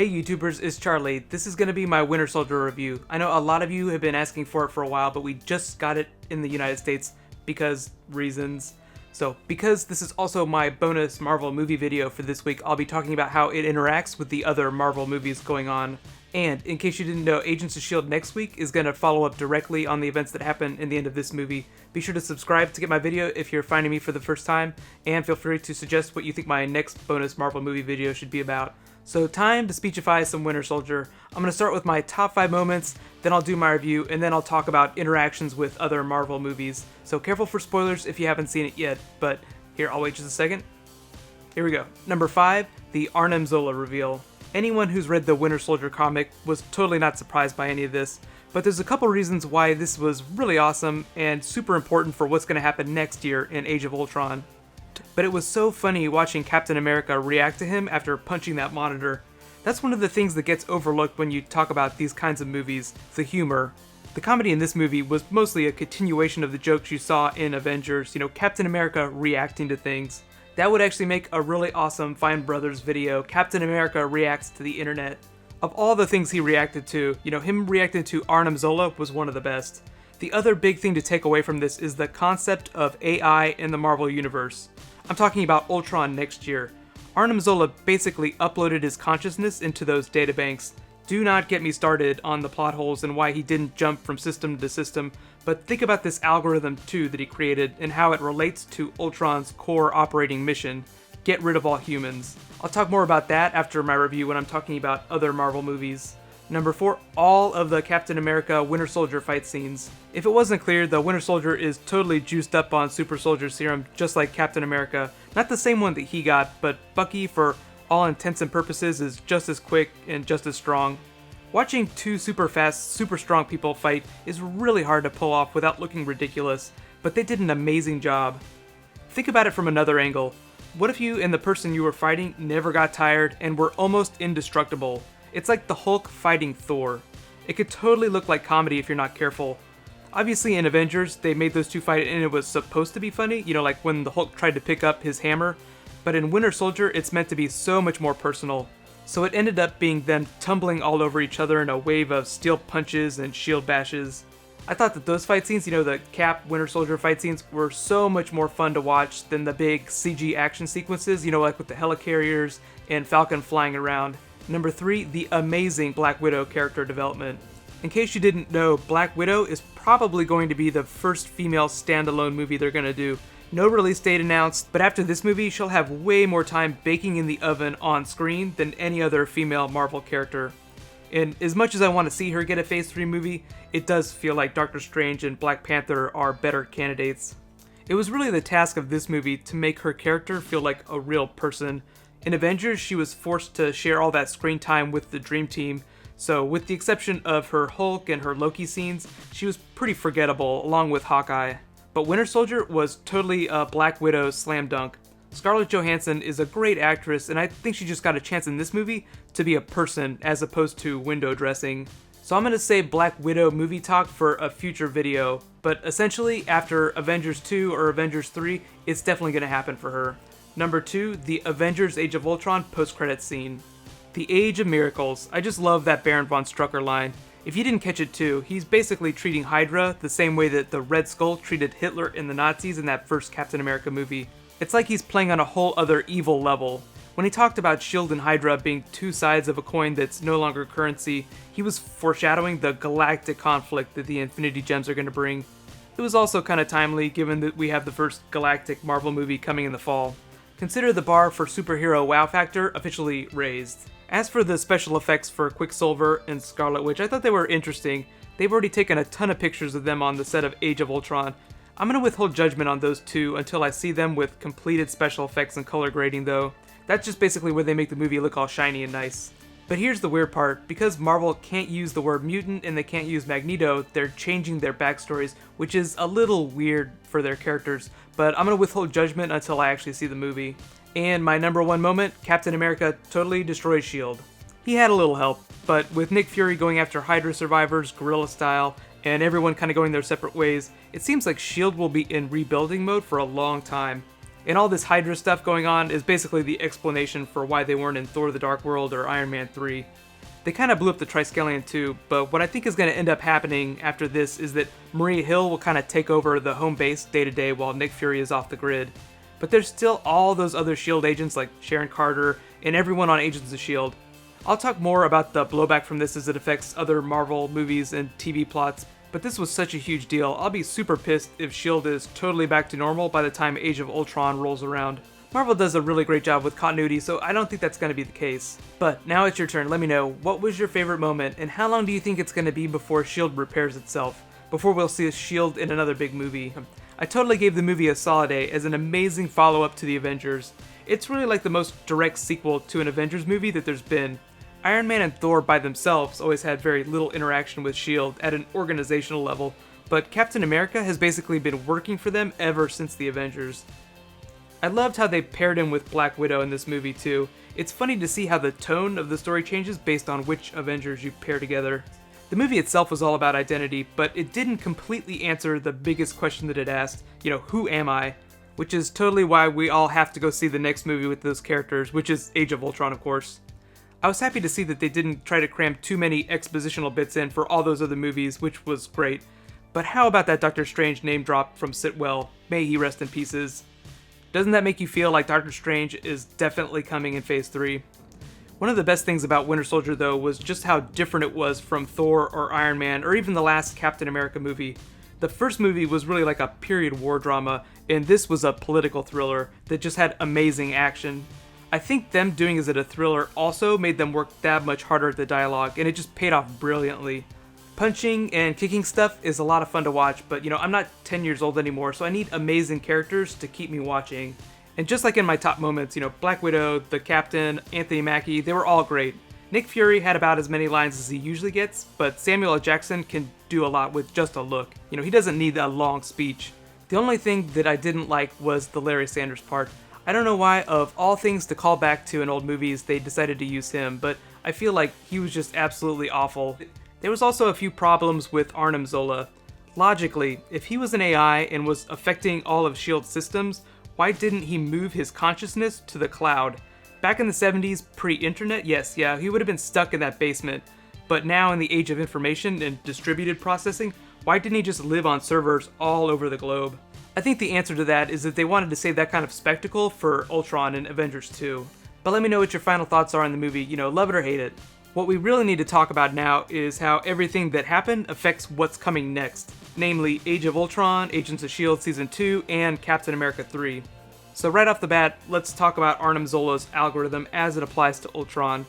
Hey YouTubers, it's Charlie. This is going to be my Winter Soldier review. I know a lot of you have been asking for it for a while, but we just got it in the United States because reasons. So, because this is also my bonus Marvel movie video for this week, I'll be talking about how it interacts with the other Marvel movies going on. And, in case you didn't know, Agents of S.H.I.E.L.D. next week is going to follow up directly on the events that happen in the end of this movie. Be sure to subscribe to get my video if you're finding me for the first time, and feel free to suggest what you think my next bonus Marvel movie video should be about. So time to speechify some Winter Soldier. I'm going to start with my top 5 moments, then I'll do my review, and then I'll talk about interactions with other Marvel movies. So careful for spoilers if you haven't seen it yet, but here, I'll wait just a second. Here we go. Number 5, the Arnim Zola reveal. Anyone who's read the Winter Soldier comic was totally not surprised by any of this, but there's a couple reasons why this was really awesome and super important for what's going to happen next year in Age of Ultron. But it was so funny watching Captain America react to him after punching that monitor. That's one of the things that gets overlooked when you talk about these kinds of movies, the humor. The comedy in this movie was mostly a continuation of the jokes you saw in Avengers, Captain America reacting to things. That would actually make a really awesome Fine Brothers video, Captain America reacts to the internet. Of all the things he reacted to, him reacting to Arnim Zola was one of the best. The other big thing to take away from this is the concept of AI in the Marvel Universe. I'm talking about Ultron next year. Arnim Zola basically uploaded his consciousness into those databanks. Do not get me started on the plot holes and why he didn't jump from system to system, but think about this algorithm too that he created and how it relates to Ultron's core operating mission: get rid of all humans. I'll talk more about that after my review when I'm talking about other Marvel movies. Number 4, all of the Captain America Winter Soldier fight scenes. If it wasn't clear, the Winter Soldier is totally juiced up on Super Soldier Serum just like Captain America. Not the same one that he got, but Bucky, for all intents and purposes, is just as quick and just as strong. Watching two super fast, super strong people fight is really hard to pull off without looking ridiculous, but they did an amazing job. Think about it from another angle. What if you and the person you were fighting never got tired and were almost indestructible? It's like the Hulk fighting Thor. It could totally look like comedy if you're not careful. Obviously in Avengers, they made those two fight and it was supposed to be funny, like when the Hulk tried to pick up his hammer. But in Winter Soldier, it's meant to be so much more personal. So it ended up being them tumbling all over each other in a wave of steel punches and shield bashes. I thought that those fight scenes, the Cap Winter Soldier fight scenes, were so much more fun to watch than the big CG action sequences, like with the helicarriers and Falcon flying around. Number 3, the amazing Black Widow character development. In case you didn't know, Black Widow is probably going to be the first female standalone movie they're going to do. No release date announced, but after this movie, she'll have way more time baking in the oven on screen than any other female Marvel character. And as much as I want to see her get a Phase 3 movie, it does feel like Doctor Strange and Black Panther are better candidates. It was really the task of this movie to make her character feel like a real person. In Avengers, she was forced to share all that screen time with the Dream Team, so with the exception of her Hulk and her Loki scenes, she was pretty forgettable, along with Hawkeye. But Winter Soldier was totally a Black Widow slam dunk. Scarlett Johansson is a great actress, and I think she just got a chance in this movie to be a person as opposed to window dressing. So I'm going to save Black Widow movie talk for a future video, but essentially after Avengers 2 or Avengers 3, it's definitely going to happen for her. Number 2, the Avengers Age of Ultron post-credits scene. The Age of Miracles. I just love that Baron von Strucker line. If you didn't catch it too, he's basically treating Hydra the same way that the Red Skull treated Hitler and the Nazis in that first Captain America movie. It's like he's playing on a whole other evil level. When he talked about S.H.I.E.L.D. and Hydra being two sides of a coin that's no longer currency, he was foreshadowing the galactic conflict that the Infinity Gems are going to bring. It was also kind of timely given that we have the first galactic Marvel movie coming in the fall. Consider the bar for superhero wow factor officially raised. As for the special effects for Quicksilver and Scarlet Witch, I thought they were interesting. They've already taken a ton of pictures of them on the set of Age of Ultron. I'm going to withhold judgment on those two until I see them with completed special effects and color grading though. That's just basically where they make the movie look all shiny and nice. But here's the weird part, because Marvel can't use the word mutant and they can't use Magneto, they're changing their backstories, which is a little weird for their characters, but I'm going to withhold judgment until I actually see the movie. And my number 1 moment, Captain America totally destroys S.H.I.E.L.D. He had a little help, but with Nick Fury going after Hydra survivors guerrilla style, and everyone kind of going their separate ways, it seems like S.H.I.E.L.D. will be in rebuilding mode for a long time. And all this Hydra stuff going on is basically the explanation for why they weren't in Thor the Dark World or Iron Man 3. They kind of blew up the Triskelion too, but what I think is going to end up happening after this is that Maria Hill will kind of take over the home base day to day while Nick Fury is off the grid. But there's still all those other S.H.I.E.L.D. agents like Sharon Carter and everyone on Agents of S.H.I.E.L.D. I'll talk more about the blowback from this as it affects other Marvel movies and TV plots, but this was such a huge deal. I'll be super pissed if S.H.I.E.L.D. is totally back to normal by the time Age of Ultron rolls around. Marvel does a really great job with continuity, so I don't think that's going to be the case. But now it's your turn. Let me know, what was your favorite moment, and how long do you think it's going to be before S.H.I.E.L.D. repairs itself? Before we'll see S.H.I.E.L.D. in another big movie? I totally gave the movie a solid A as an amazing follow-up to the Avengers. It's really like the most direct sequel to an Avengers movie that there's been. Iron Man and Thor by themselves always had very little interaction with S.H.I.E.L.D. at an organizational level, but Captain America has basically been working for them ever since the Avengers. I loved how they paired him with Black Widow in this movie too. It's funny to see how the tone of the story changes based on which Avengers you pair together. The movie itself was all about identity, but it didn't completely answer the biggest question that it asked, who am I? Which is totally why we all have to go see the next movie with those characters, which is Age of Ultron, of course. I was happy to see that they didn't try to cram too many expositional bits in for all those other movies, which was great. But how about that Doctor Strange name drop from Sitwell? May he rest in pieces. Doesn't that make you feel like Doctor Strange is definitely coming in Phase 3? One of the best things about Winter Soldier though was just how different it was from Thor or Iron Man or even the last Captain America movie. The first movie was really like a period war drama, and this was a political thriller that just had amazing action. I think them doing it as a thriller also made them work that much harder at the dialogue, and it just paid off brilliantly. Punching and kicking stuff is a lot of fun to watch, but I'm not 10 years old anymore, so I need amazing characters to keep me watching. And just like in my top moments, Black Widow, the Captain, Anthony Mackie, they were all great. Nick Fury had about as many lines as he usually gets, but Samuel L. Jackson can do a lot with just a look. He doesn't need a long speech. The only thing that I didn't like was the Larry Sanders part. I don't know why, of all things to call back to in old movies, they decided to use him, but I feel like he was just absolutely awful. There was also a few problems with Arnim Zola. Logically, if he was an AI and was affecting all of S.H.I.E.L.D. systems, why didn't he move his consciousness to the cloud? Back in the 70s, pre-internet, he would have been stuck in that basement. But now in the age of information and distributed processing, why didn't he just live on servers all over the globe? I think the answer to that is that they wanted to save that kind of spectacle for Ultron and Avengers 2. But let me know what your final thoughts are on the movie, love it or hate it. What we really need to talk about now is how everything that happened affects what's coming next, namely Age of Ultron, Agents of S.H.I.E.L.D. Season 2, and Captain America 3. So right off the bat, let's talk about Arnim Zola's algorithm as it applies to Ultron.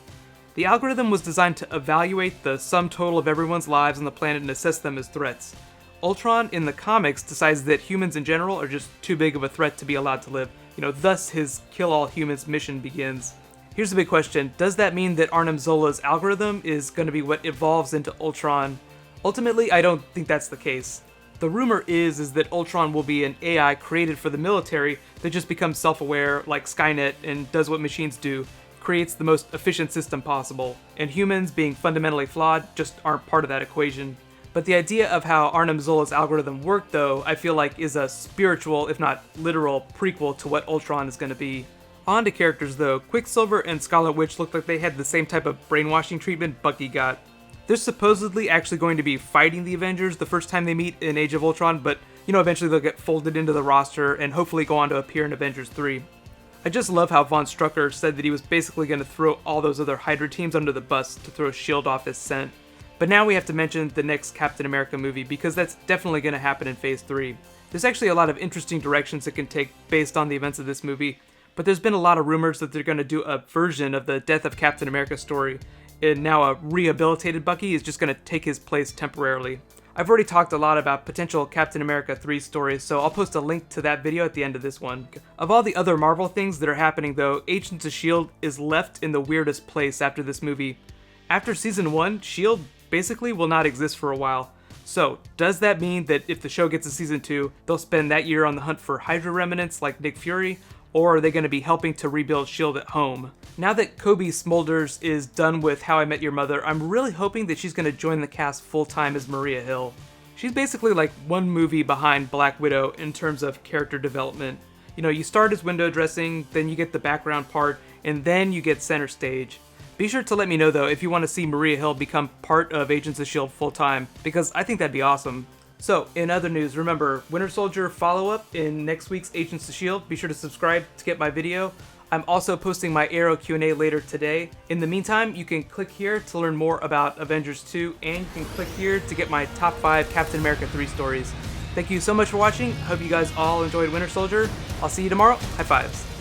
The algorithm was designed to evaluate the sum total of everyone's lives on the planet and assess them as threats. Ultron, in the comics, decides that humans in general are just too big of a threat to be allowed to live. Thus his kill all humans mission begins. Here's the big question, does that mean that Arnim Zola's algorithm is going to be what evolves into Ultron? Ultimately, I don't think that's the case. The rumor is that Ultron will be an AI created for the military that just becomes self-aware like Skynet and does what machines do, creates the most efficient system possible, and humans, being fundamentally flawed, just aren't part of that equation. But the idea of how Arnim Zola's algorithm worked, though, I feel like is a spiritual, if not literal, prequel to what Ultron is going to be. On to characters though, Quicksilver and Scarlet Witch look like they had the same type of brainwashing treatment Bucky got. They're supposedly actually going to be fighting the Avengers the first time they meet in Age of Ultron, but eventually they'll get folded into the roster and hopefully go on to appear in Avengers 3. I just love how Von Strucker said that he was basically going to throw all those other Hydra teams under the bus to throw S.H.I.E.L.D. off his scent. But now we have to mention the next Captain America movie because that's definitely going to happen in Phase 3. There's actually a lot of interesting directions it can take based on the events of this movie, but there's been a lot of rumors that they're going to do a version of the Death of Captain America story, and now a rehabilitated Bucky is just going to take his place temporarily. I've already talked a lot about potential Captain America 3 stories, so I'll post a link to that video at the end of this one. Of all the other Marvel things that are happening though, Agents of S.H.I.E.L.D. is left in the weirdest place after this movie. After Season 1, S.H.I.E.L.D. basically will not exist for a while. So, does that mean that if the show gets a Season 2, they'll spend that year on the hunt for Hydra remnants like Nick Fury? Or are they going to be helping to rebuild S.H.I.E.L.D. at home? Now that Kobe Smulders is done with How I Met Your Mother, I'm really hoping that she's going to join the cast full-time as Maria Hill. She's basically like one movie behind Black Widow in terms of character development. You know, you start as window dressing, then you get the background part, and then you get center stage. Be sure to let me know though if you want to see Maria Hill become part of Agents of S.H.I.E.L.D. full time, because I think that'd be awesome. So, in other news, remember, Winter Soldier follow-up in next week's Agents of S.H.I.E.L.D. Be sure to subscribe to get my video. I'm also posting my Arrow Q&A later today. In the meantime, you can click here to learn more about Avengers 2, and you can click here to get my top 5 Captain America 3 stories. Thank you so much for watching. I hope you guys all enjoyed Winter Soldier. I'll see you tomorrow. High fives.